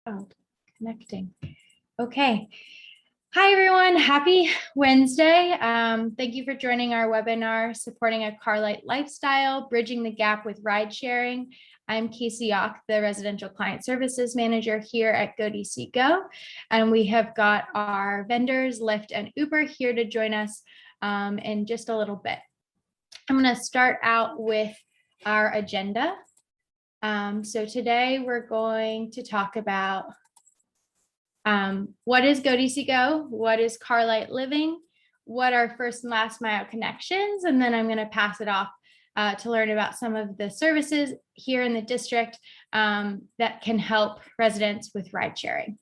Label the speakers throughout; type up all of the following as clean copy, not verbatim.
Speaker 1: Oh, connecting. Okay. Hi, everyone. Happy Wednesday. Thank you for joining our webinar, Supporting a Car-Lite Lifestyle, Bridging the Gap with Ride Sharing. I'm Casey Yock, the Residential Client Services Manager here at goDCgo, and we have got our vendors, Lyft and Uber, here to join us in just a little bit. I'm going to start out with our agenda. So today we're going to talk about what is goDCgo, what is Car-Lite living, what are first and last mile connections, and then I'm going to pass it off to learn about some of the services here in the district that can help residents with ride sharing.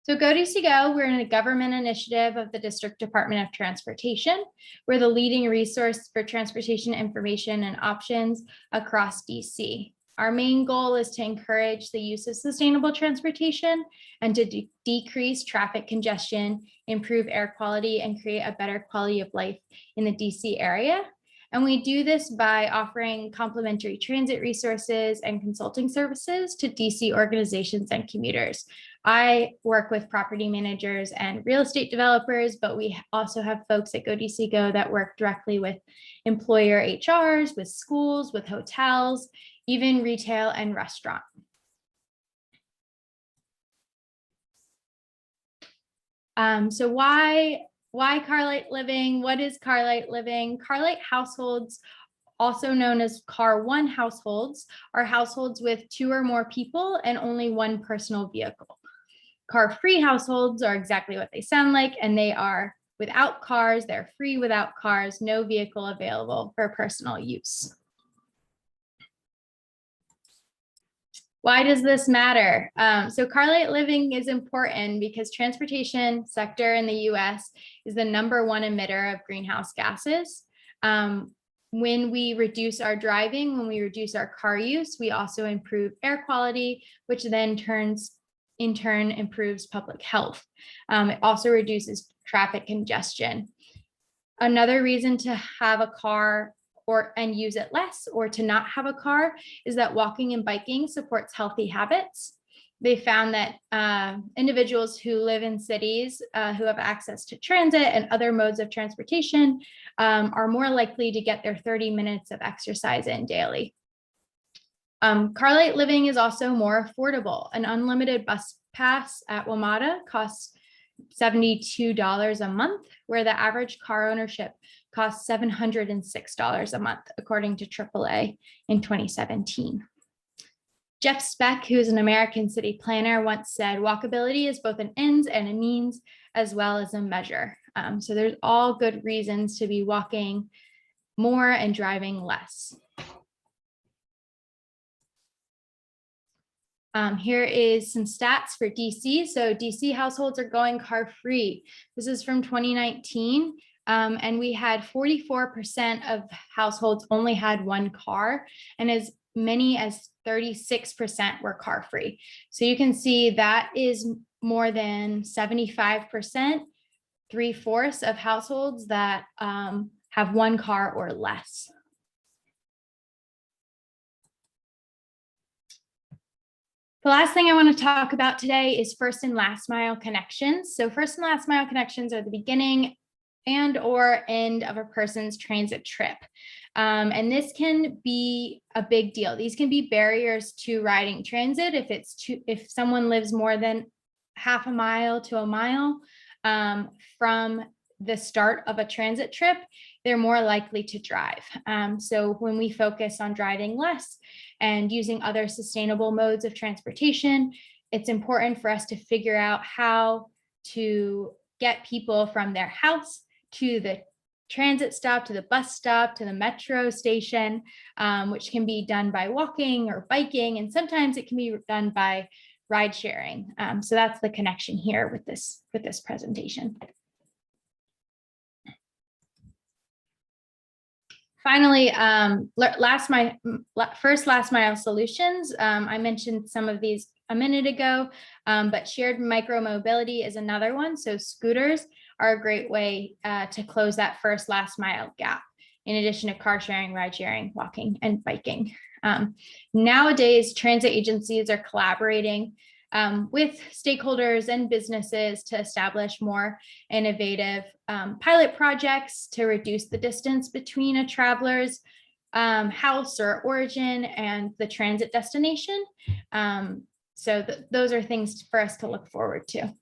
Speaker 1: So goDCgo, we're in a government initiative of the District Department of Transportation. We're the leading resource for transportation information and options across DC. Our main goal is to encourage the use of sustainable transportation and to decrease traffic congestion, improve air quality, and create a better quality of life in the DC area. And we do this by offering complimentary transit resources and consulting services to DC organizations and commuters. I work with property managers and real estate developers, but we also have folks at goDCgo that work directly with employer HRs, with schools, with hotels, even retail and restaurant. So why Car-Lite living? What is Car-Lite living? Car-Lite households, also known as Car One households, are households with 2 or more people and only 1 personal vehicle. Car-free households are exactly what they sound like, and they are without cars, they're free without cars, no vehicle available for personal use. Why does this matter? So Car-Lite living is important because transportation sector in the US is the #1 emitter of greenhouse gases. When we reduce our driving, when we reduce our car use, we also improve air quality, which then in turn improves public health. It also reduces traffic congestion. Another reason to have a car and use it less, or to not have a car, is that walking and biking supports healthy habits. They found that individuals who live in cities who have access to transit and other modes of transportation are more likely to get their 30 minutes of exercise in daily. Car-Lite living is also more affordable. An unlimited bus pass at WMATA costs $72 a month, where the average car ownership costs $706 a month, according to AAA in 2017. Jeff Speck, who is an American city planner, once said, walkability is both an ends and a means, as well as a measure. So there's all good reasons to be walking more and driving less. Here is some stats for DC. So DC households are going car free. This is from 2019. And we had 44% of households only had 1 car, and as many as 36% were car free. So you can see that is more than 75%, 3/4 of households that have 1 car or less. The last thing I want to talk about today is first and last mile connections. So first and last mile connections are the beginning and or end of a person's transit trip. And this can be a big deal. These can be barriers to riding transit. If someone lives more than half a mile to a mile from the start of a transit trip, they're more likely to drive. So when we focus on driving less and using other sustainable modes of transportation, it's important for us to figure out how to get people from their house to the transit stop, to the bus stop, to the metro station, which can be done by walking or biking, and sometimes it can be done by ride sharing. So that's the connection here with this presentation. Finally, first last mile solutions. I mentioned some of these a minute ago, but shared micromobility is another one. So scooters are a great way to close that first last mile gap, in addition to car sharing, ride sharing, walking, and biking. Nowadays, transit agencies are collaborating with stakeholders and businesses to establish more innovative pilot projects to reduce the distance between a traveler's house or origin and the transit destination. So those are things for us to look forward to.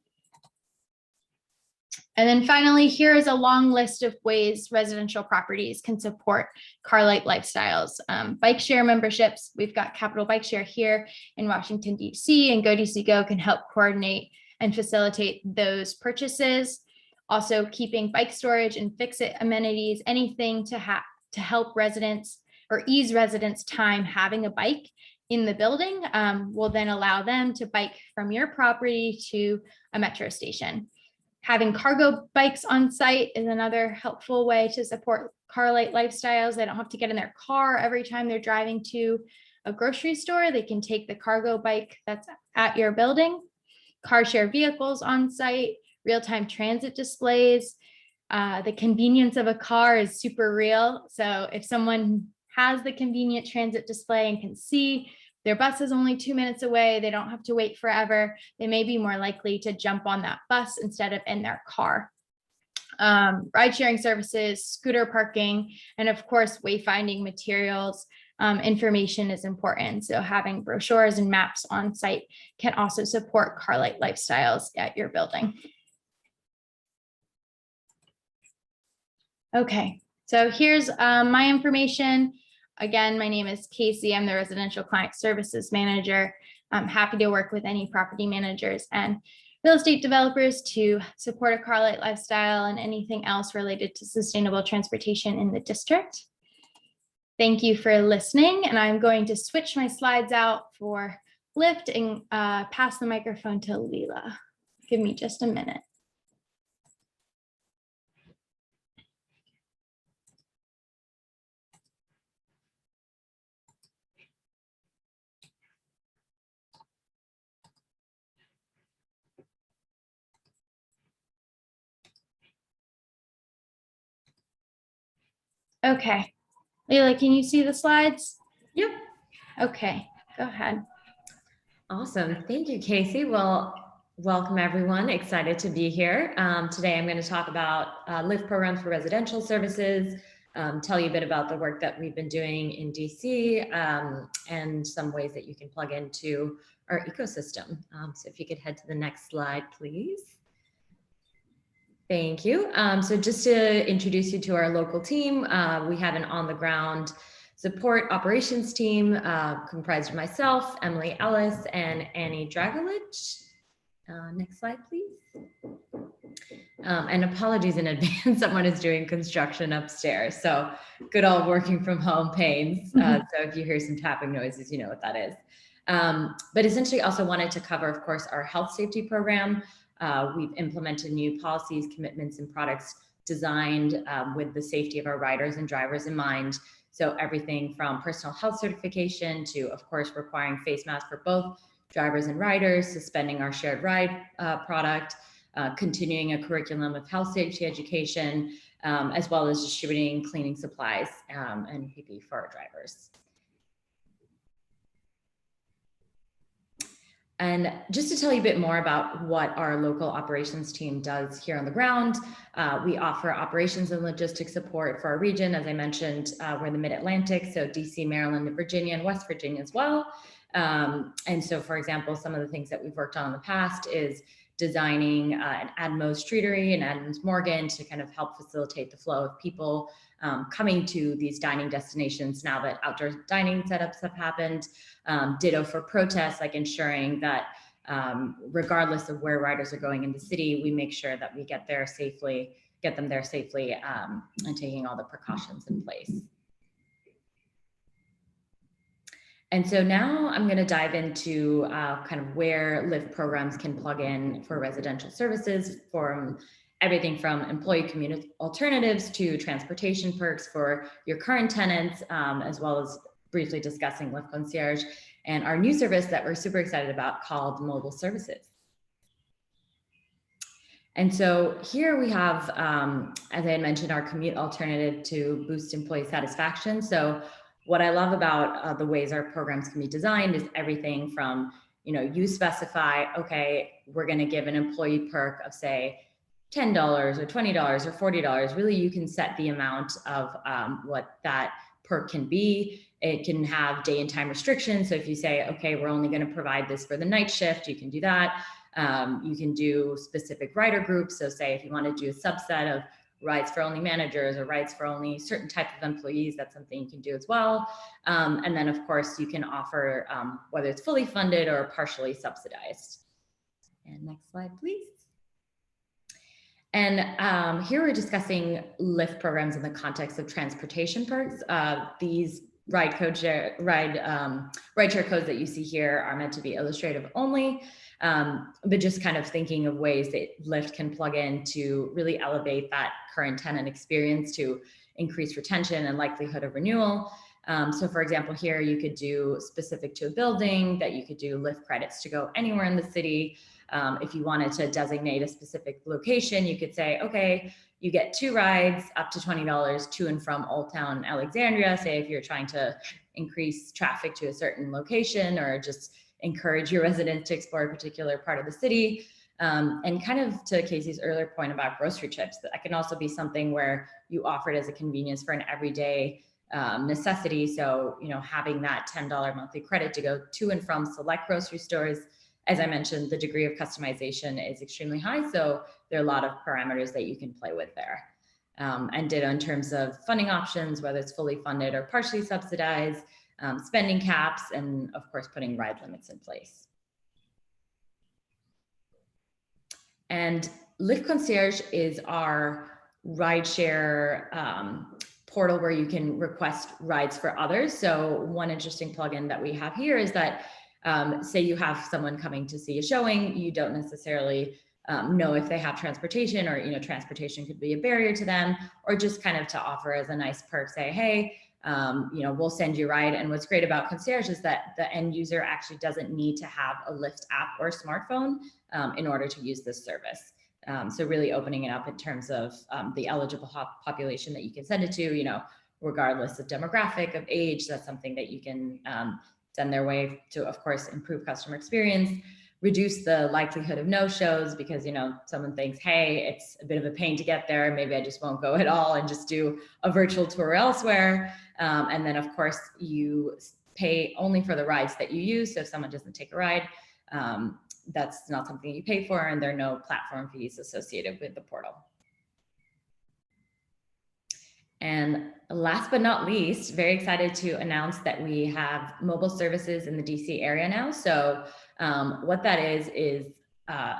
Speaker 1: And then finally, here is a long list of ways residential properties can support Car-Lite lifestyles. Bike share memberships, we've got Capital Bike Share here in Washington, D.C., and goDCgo can help coordinate and facilitate those purchases. Also, keeping bike storage and fix-it amenities, anything to help residents or ease residents' time having a bike in the building will then allow them to bike from your property to a metro station. Having cargo bikes on site is another helpful way to support Car-Lite lifestyles. They don't have to get in their car every time they're driving to a grocery store. They can take the cargo bike that's at your building. Car share vehicles on site, real-time transit displays. The convenience of a car is super real. So if someone has the convenient transit display and can see their bus is only 2 minutes away, they don't have to wait forever, they may be more likely to jump on that bus instead of in their car. Ride sharing services, scooter parking, and of course, wayfinding materials. Information is important. So having brochures and maps on site can also support Car-Lite lifestyles at your building. Okay, so here's my information. Again, my name is Casey. I'm the Residential Client Services Manager. I'm happy to work with any property managers and real estate developers to support a Car-Lite lifestyle and anything else related to sustainable transportation in the district. Thank you for listening, and I'm going to switch my slides out for Lyft and pass the microphone to Leela. Give me just a minute. Okay, Leila, can you see the slides?
Speaker 2: Yep.
Speaker 1: Okay, go ahead.
Speaker 2: Awesome. Thank you, Casey. Well, welcome everyone. Excited to be here. Today I'm going to talk about Lyft programs for residential services, tell you a bit about the work that we've been doing in DC, and some ways that you can plug into our ecosystem. So if you could head to the next slide, please. Thank you. So just to introduce you to our local team, we have an on-the-ground support operations team comprised of myself, Emily Ellis, and Annie Dragolich. Next slide, please. And apologies in advance, someone is doing construction upstairs. So good old working from home pains. So if you hear some tapping noises, you know what that is. But essentially also wanted to cover, of course, our health safety program. We've implemented new policies, commitments, and products designed with the safety of our riders and drivers in mind. So everything from personal health certification to, of course, requiring face masks for both drivers and riders, suspending our shared ride product, continuing a curriculum of health safety education, as well as distributing cleaning supplies and PPE for our drivers. And just to tell you a bit more about what our local operations team does here on the ground, we offer operations and logistics support for our region. As I mentioned, we're in the Mid-Atlantic, so DC, Maryland, Virginia, and West Virginia as well. And so, for example, some of the things that we've worked on in the past is designing an Admo's Streetery and Adams Morgan to kind of help facilitate the flow of people coming to these dining destinations now that outdoor dining setups have happened. Ditto for protests, like ensuring that regardless of where riders are going in the city, we make sure that we get them there safely, and taking all the precautions in place. And so now I'm going to dive into kind of where Lyft programs can plug in for residential services, from everything from employee community alternatives to transportation perks for your current tenants, as well as briefly discussing Lyft Concierge and our new service that we're super excited about called Mobile Services. And so here we have, as I had mentioned, our commute alternative to boost employee satisfaction. So what I love about the ways our programs can be designed is everything from, you specify, okay, we're going to give an employee perk of say $10 or $20 or $40. Really, you can set the amount of what that perk can be. It can have day and time restrictions. So if you say, okay, we're only going to provide this for the night shift, you can do that. You can do specific rider groups. So say if you want to do a subset of rides for only managers or rides for only certain type of employees, that's something you can do as well. And then of course you can offer whether it's fully funded or partially subsidized. And next slide, please. And here we're discussing Lyft programs in the context of transportation perks. These rideshare codes that you see here are meant to be illustrative only, but just kind of thinking of ways that Lyft can plug in to really elevate that current tenant experience to increase retention and likelihood of renewal. So for example, here you could do specific to a building that you could do Lyft credits to go anywhere in the city. If you wanted to designate a specific location, you could say, okay, you get 2 rides up to $20 to and from Old Town Alexandria. Say if you're trying to increase traffic to a certain location or just encourage your residents to explore a particular part of the city. And kind of to Casey's earlier point about grocery trips, that can also be something where you offer it as a convenience for an everyday necessity. So, having that $10 monthly credit to go to and from select grocery stores. As I mentioned, the degree of customization is extremely high. So there are a lot of parameters that you can play with there. And ditto in terms of funding options, whether it's fully funded or partially subsidized, spending caps, and of course, putting ride limits in place. And Lyft Concierge is our rideshare portal where you can request rides for others. So one interesting plugin that we have here is that say you have someone coming to see a showing, you don't necessarily know if they have transportation, or transportation could be a barrier to them, or just kind of to offer as a nice perk, say, hey, we'll send you a ride. And what's great about Concierge is that the end user actually doesn't need to have a Lyft app or smartphone in order to use this service. So really opening it up in terms of the eligible population that you can send it to, regardless of demographic, of age. That's something that you can send their way to, of course, improve customer experience, reduce the likelihood of no-shows because, someone thinks, hey, it's a bit of a pain to get there. Maybe I just won't go at all and just do a virtual tour elsewhere. And then, of course, you pay only for the rides that you use. So if someone doesn't take a ride, that's not something you pay for, and there are no platform fees associated with the portal. And last but not least, very excited to announce that we have mobile services in the DC area now. So what that is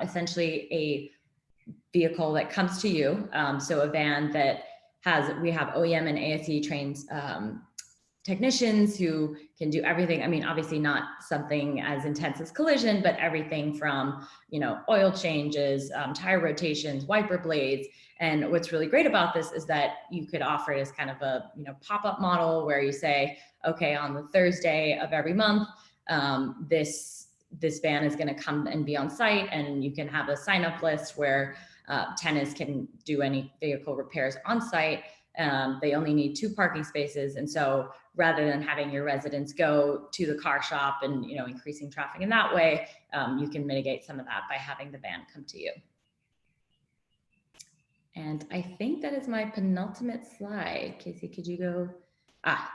Speaker 2: essentially a vehicle that comes to you. So a van that we have OEM and ASE trained technicians who can do everything. I mean, obviously not something as intense as collision, but everything from, oil changes, tire rotations, wiper blades. And what's really great about this is that you could offer it as kind of a, pop-up model where you say, okay, on the Thursday of every month, this van is going to come and be on site, and you can have a sign-up list where tenants can do any vehicle repairs on site. They only need 2 parking spaces. And so rather than having your residents go to the car shop and, increasing traffic in that way, you can mitigate some of that by having the van come to you. And I think that is my penultimate slide. Casey, could you go?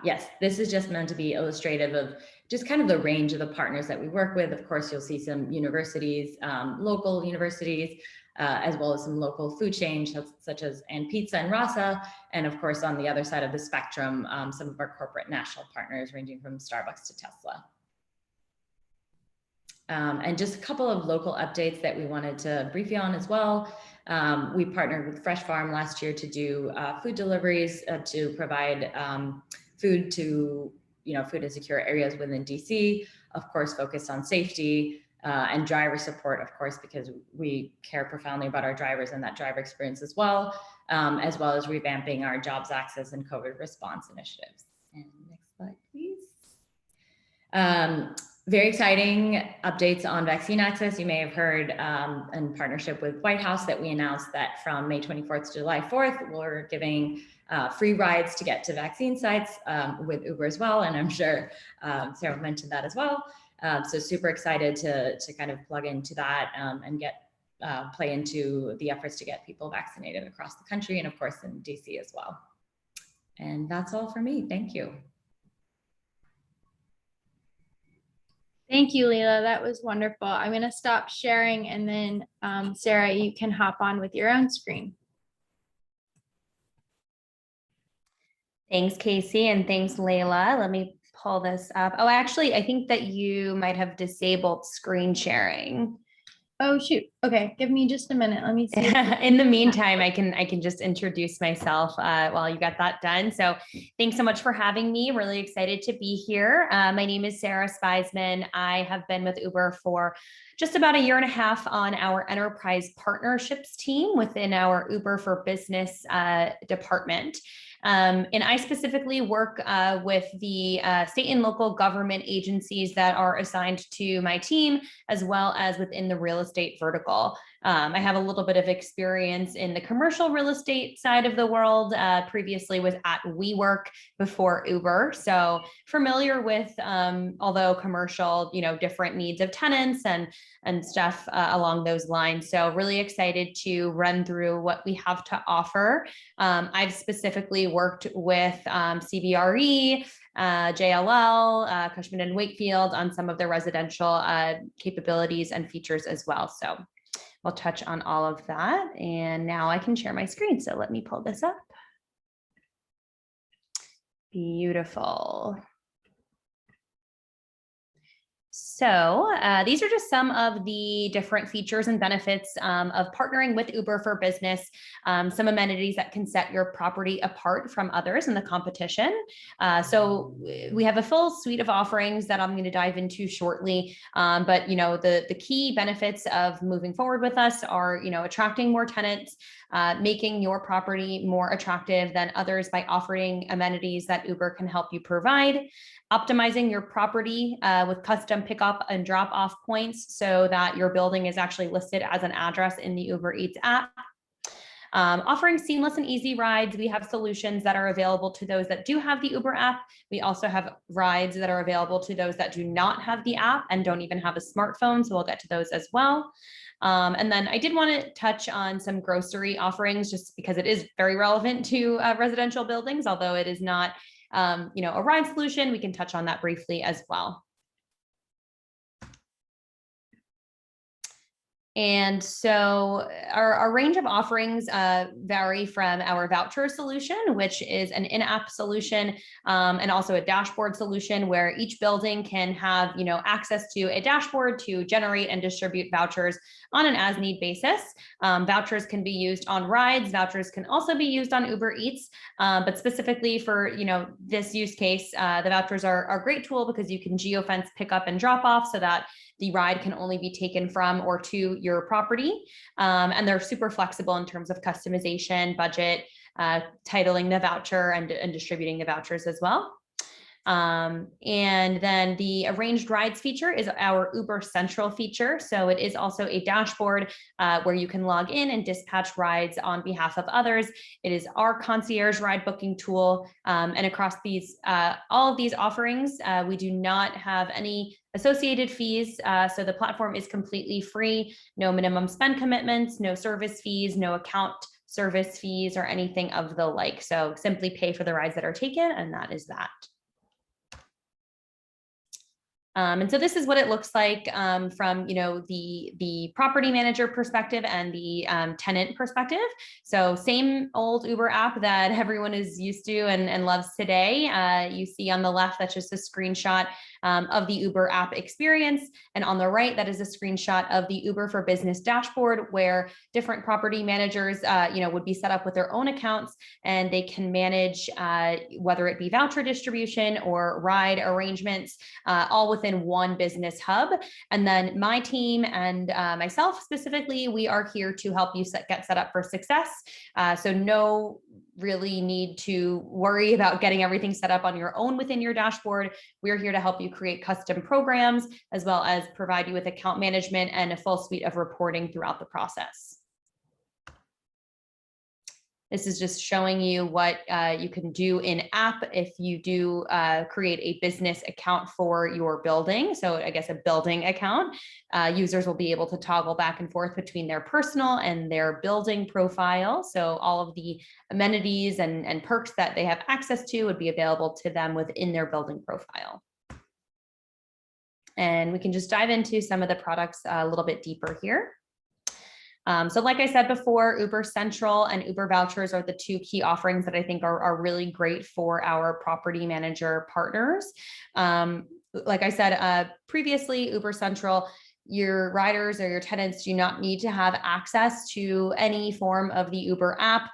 Speaker 2: Yes, this is just meant to be illustrative of just kind of the range of the partners that we work with. Of course, you'll see some universities, local universities, as well as some local food chains such as And Pizza and Rasa. And of course, on the other side of the spectrum, some of our corporate national partners ranging from Starbucks to Tesla. And just a couple of local updates that we wanted to brief you on as well. We partnered with Fresh Farm last year to do food deliveries to provide food to food insecure areas within DC, of course, focused on safety and driver support, of course, because we care profoundly about our drivers and that driver experience as well as revamping our jobs access and COVID response initiatives. And next slide, please. Very exciting updates on vaccine access. You may have heard in partnership with White House that we announced that from May 24th to July 4th, we're giving free rides to get to vaccine sites with Uber as well. And I'm sure Sarah mentioned that as well. So super excited to kind of plug into that and play into the efforts to get people vaccinated across the country and of course in DC as well. And that's all for me. Thank you.
Speaker 1: Thank you, Leila. That was wonderful. I'm going to stop sharing and then Sarah, you can hop on with your own screen.
Speaker 3: Thanks, Casey, and thanks, Leila. Let me pull this up. Oh, actually, I think that you might have disabled screen sharing.
Speaker 1: Oh, shoot. Okay, give me just a minute. Let me see.
Speaker 3: In the meantime, I can just introduce myself while you got that done. So thanks so much for having me. Really excited to be here. My name is Sarah Speisman. I have been with Uber for just about 1.5 years on our enterprise partnerships team within our Uber for Business department. And I specifically work with the state and local government agencies that are assigned to my team, as well as within the real estate vertical. I have a little bit of experience in the commercial real estate side of the world. Previously was at WeWork before Uber. So familiar with, although commercial, different needs of tenants and stuff along those lines. So really excited to run through what we have to offer. I've specifically worked with CBRE, JLL, Cushman & Wakefield on some of their residential capabilities and features as well. So I'll touch on all of that. And now I can share my screen. So let me pull this up. Beautiful. So these are just some of the different features and benefits of partnering with Uber for Business, some amenities that can set your property apart from others in the competition. So we have a full suite of offerings that I'm going to dive into shortly. But the key benefits of moving forward with us are, attracting more tenants, making your property more attractive than others by offering amenities that Uber can help you provide, optimizing your property with custom pickup and drop off points so that your building is actually listed as an address in the Uber Eats app. Offering seamless and easy rides. We have solutions that are available to those that do have the Uber app. We also have rides that are available to those that do not have the app and don't even have a smartphone. So we'll get to those as well. And then I did want to touch on some grocery offerings just because it is very relevant to residential buildings, although it is not a ride solution. We can touch on that briefly as well. And so our range of offerings vary from our voucher solution, which is an in-app solution, and also a dashboard solution where each building can have, access to a dashboard to generate and distribute vouchers on an as-need basis. Vouchers can be used on rides. Vouchers can also be used on Uber Eats, but specifically for, this use case, the vouchers are a great tool because you can geofence pick up and drop off so that the ride can only be taken from or to your property. And they're super flexible in terms of customization, budget, titling the voucher and distributing the vouchers as well. And then the arranged rides feature is our Uber Central feature. So it is also a dashboard where you can log in and dispatch rides on behalf of others. It is our concierge ride booking tool. And across these, all of these offerings, we do not have any associated fees. So the platform is completely free, no minimum spend commitments, no service fees, no account service fees or anything of the like. So simply pay for the rides that are taken, and that is that. And so this is what it looks like from the property manager perspective and the tenant perspective. So same old Uber app that everyone is used to and loves today. You see on the left, that's just a screenshot of the Uber app experience. And on the right, that is a screenshot of the Uber for Business dashboard where different property managers would be set up with their own accounts and they can manage whether it be voucher distribution or ride arrangements all within within one business hub. And then my team and myself specifically, we are here to help you get set up for success. So no really need to worry about getting everything set up on your own within your dashboard. We're here to help you create custom programs, as well as provide you with account management and a full suite of reporting throughout the process. This is just showing you what you can do in app if you do create a business account for your building. So I guess a building account, users will be able to toggle back and forth between their personal and their building profile. So all of the amenities and perks that they have access to would be available to them within their building profile. And we can just dive into some of the products a little bit deeper here. So like I said before, Uber Central and Uber Vouchers are the two key offerings that I think are really great for our property manager partners. Like I said previously, Uber Central, your riders or your tenants do not need to have access to any form of the Uber app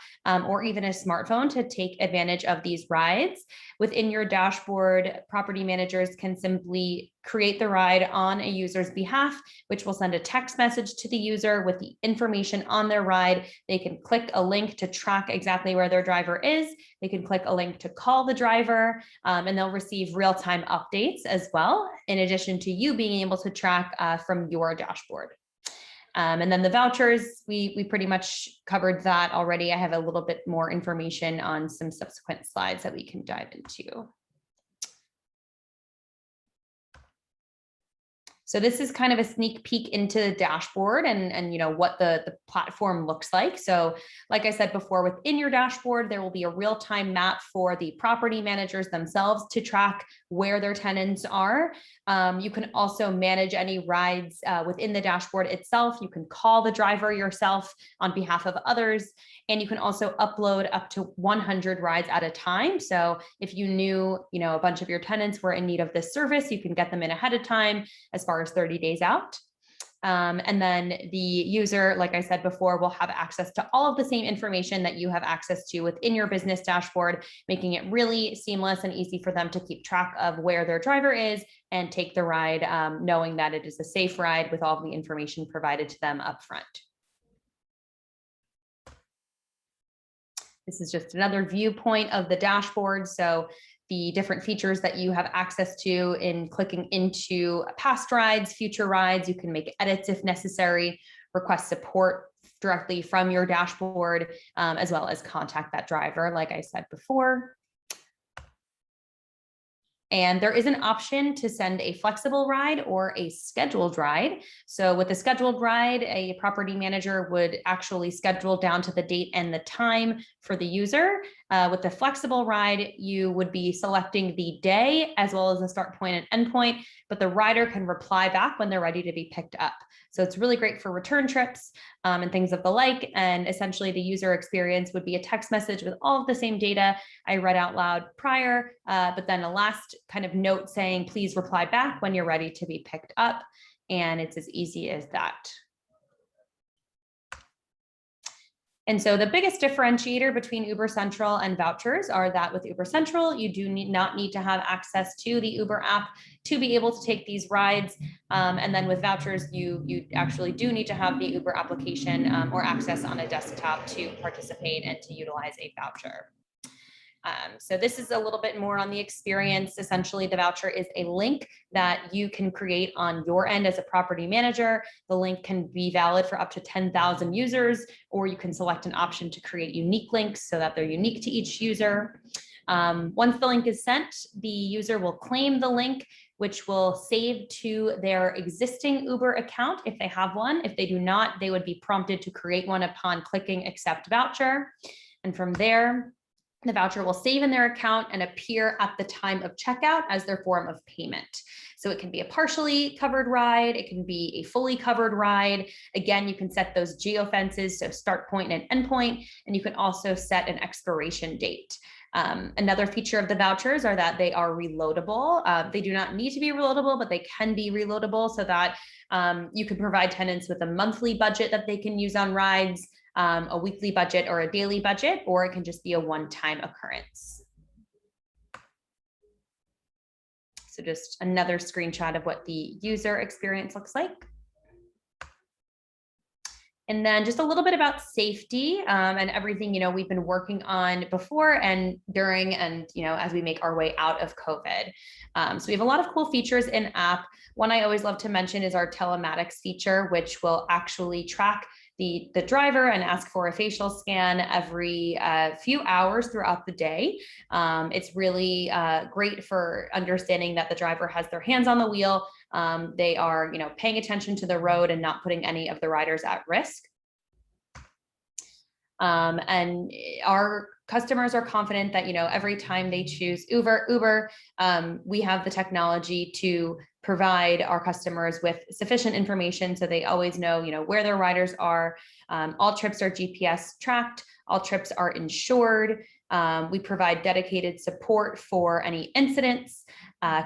Speaker 3: or even a smartphone to take advantage of these rides. Within your dashboard, property managers can simply create the ride on a user's behalf, which will send a text message to the user with the information on their ride. They can click a link to track exactly where their driver is. They can click a link to call the driver, and they'll receive real-time updates as well, in addition to you being able to track from your dashboard. And then the vouchers, we pretty much covered that already. I have a little bit more information on some subsequent slides that we can dive into. So this is kind of a sneak peek into the dashboard and you know what the platform looks like. So like I said before, within your dashboard, there will be a real-time map for the property managers themselves to track where their tenants are. You can also manage any rides within the dashboard itself. You can call the driver yourself on behalf of others, and you can also upload up to 100 rides at a time. So if you knew, you know, a bunch of your tenants were in need of this service, you can get them in ahead of time as far as 30 days out. And then the user, like I said before, will have access to all of the same information that you have access to within your business dashboard, making it really seamless and easy for them to keep track of where their driver is and take the ride, knowing that it is a safe ride with all of the information provided to them up front. This is just another viewpoint of the dashboard. So the different features that you have access to in clicking into past rides, future rides, you can make edits if necessary, request support directly from your dashboard, as well as contact that driver, like I said before. And there is an option to send a flexible ride or a scheduled ride. So with a scheduled ride, a property manager would actually schedule down to the date and the time for the user. With the flexible ride, you would be selecting the day as well as the start point and end point, but the rider can reply back when they're ready to be picked up. So it's really great for return trips and things of the like. And essentially the user experience would be a text message with all of the same data I read out loud prior, but then a last kind of note saying, please reply back when you're ready to be picked up. And it's as easy as that. And so the biggest differentiator between Uber Central and vouchers are that with Uber Central, you do not need to have access to the Uber app to be able to take these rides. And then with vouchers, you actually do need to have the Uber application or access on a desktop to participate and to utilize a voucher. So this is a little bit more on the experience. Essentially, the voucher is a link that you can create on your end as a property manager. The link can be valid for up to 10,000 users, or you can select an option to create unique links so that they're unique to each user. Once the link is sent, the user will claim the link, which will save to their existing Uber account if they have one. If they do not, they would be prompted to create one upon clicking accept voucher. And from there, the voucher will save in their account and appear at the time of checkout as their form of payment. So it can be a partially covered ride. It can be a fully covered ride. Again, you can set those geofences, so start point and end point, and you can also set an expiration date. Another feature of the vouchers are that they are reloadable. They do not need to be reloadable, but they can be reloadable so that you can provide tenants with a monthly budget that they can use on rides, a weekly budget or a daily budget, or it can just be a one-time occurrence. So just another screenshot of what the user experience looks like. And then just a little bit about safety and everything, we've been working on before and during and, as we make our way out of COVID. So we have a lot of cool features in app. One I always love to mention is our telematics feature, which will actually track the driver and ask for a facial scan every few hours throughout the day. It's really great for understanding that the driver has their hands on the wheel. They are, paying attention to the road and not putting any of the riders at risk. And our customers are confident that, every time they choose Uber, we have the technology to provide our customers with sufficient information so they always know, where their riders are. All trips are GPS tracked. All trips are insured. We provide dedicated support for any incidents.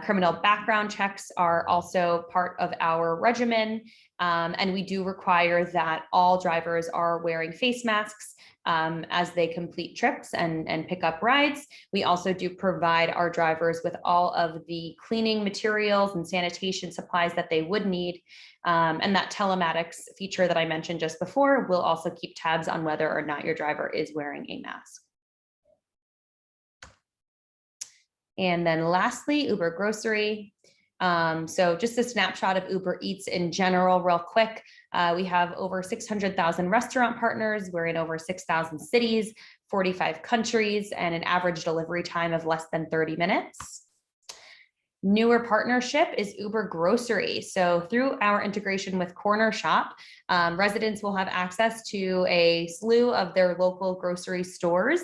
Speaker 3: Criminal background checks are also part of our regimen. And we do require that all drivers are wearing face masks as they complete trips and pick up rides. We also do provide our drivers with all of the cleaning materials and sanitation supplies that they would need. And that telematics feature that I mentioned just before will also keep tabs on whether or not your driver is wearing a mask. And then lastly, Uber Grocery. So just a snapshot of Uber Eats in general, real quick. We have over 600,000 restaurant partners. We're in over 6,000 cities, 45 countries, and an average delivery time of less than 30 minutes. Newer partnership is Uber Grocery. So through our integration with Corner Shop, residents will have access to a slew of their local grocery stores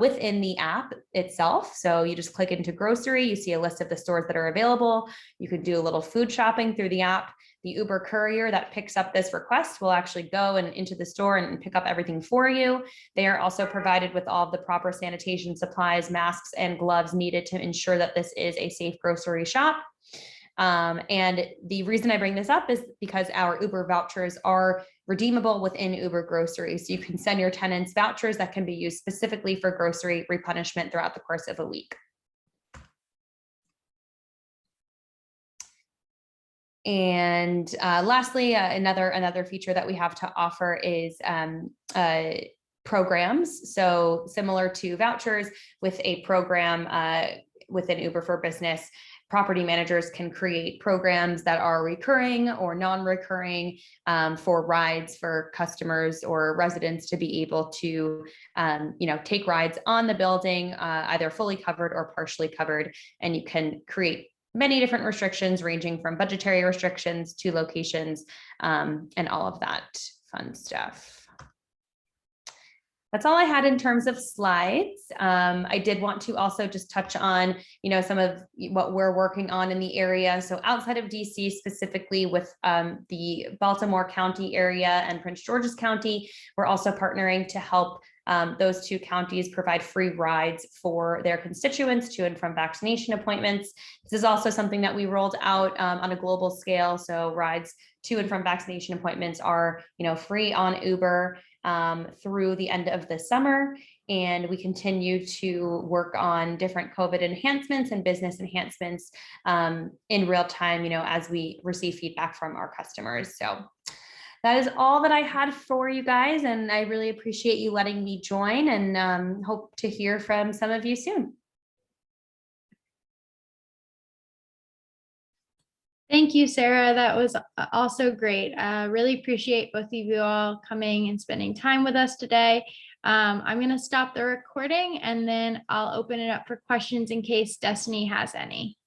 Speaker 3: within the app itself. So you just click into grocery, you see a list of the stores that are available. You could do a little food shopping through the app. The Uber courier that picks up this request will actually go into the store and pick up everything for you. They are also provided with all of the proper sanitation supplies, masks, and gloves needed to ensure that this is a safe grocery shop. And the reason I bring this up is because our Uber vouchers are redeemable within Uber Grocery. So you can send your tenants vouchers that can be used specifically for grocery replenishment throughout the course of a week. And lastly, another feature that we have to offer is programs. So similar to vouchers, with a program within Uber for Business, property managers can create programs that are recurring or non-recurring for rides for customers or residents to be able to, take rides on the building, either fully covered or partially covered. And you can create many different restrictions ranging from budgetary restrictions to locations and all of that fun stuff. That's all I had in terms of slides. I did want to also just touch on, some of what we're working on in the area. So outside of DC, specifically with the Baltimore County area and Prince George's County, we're also partnering to help those two counties provide free rides for their constituents to and from vaccination appointments. This is also something that we rolled out on a global scale. So rides to and from vaccination appointments are, free on Uber through the end of the summer. And we continue to work on different COVID enhancements and business enhancements in real time, as we receive feedback from our customers. So that is all that I had for you guys. And I really appreciate you letting me join and hope to hear from some of you soon.
Speaker 1: Thank you, Sarah. That was also great. Really appreciate both of you all coming and spending time with us today. I'm going to stop the recording and then I'll open it up for questions in case Destiny has any.